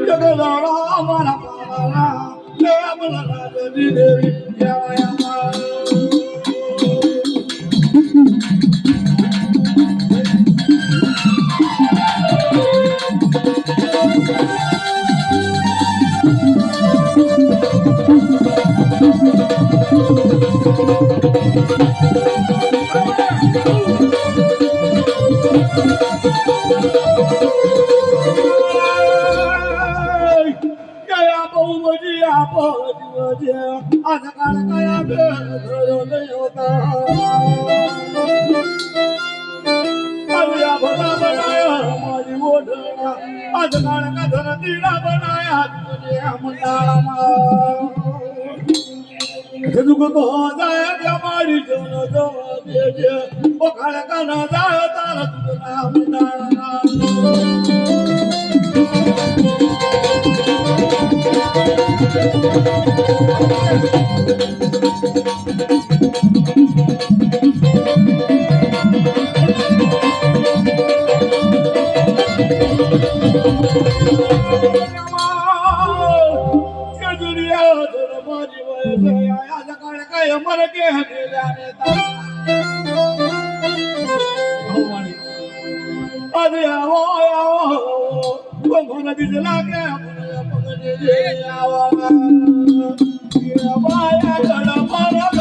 जगदाळा मला पावाला मला राजनी देवी देवाया आज काळ काया धरले होता या भला बनाया माझी ओढणा आज काळ का धरतीला बनाया तुझ्या मंडाळा झुकतो जाय त्या मारी जन जवळ ओ काळ का न जाय तार तुझ्या मंडाळा मराठी भिजला बाया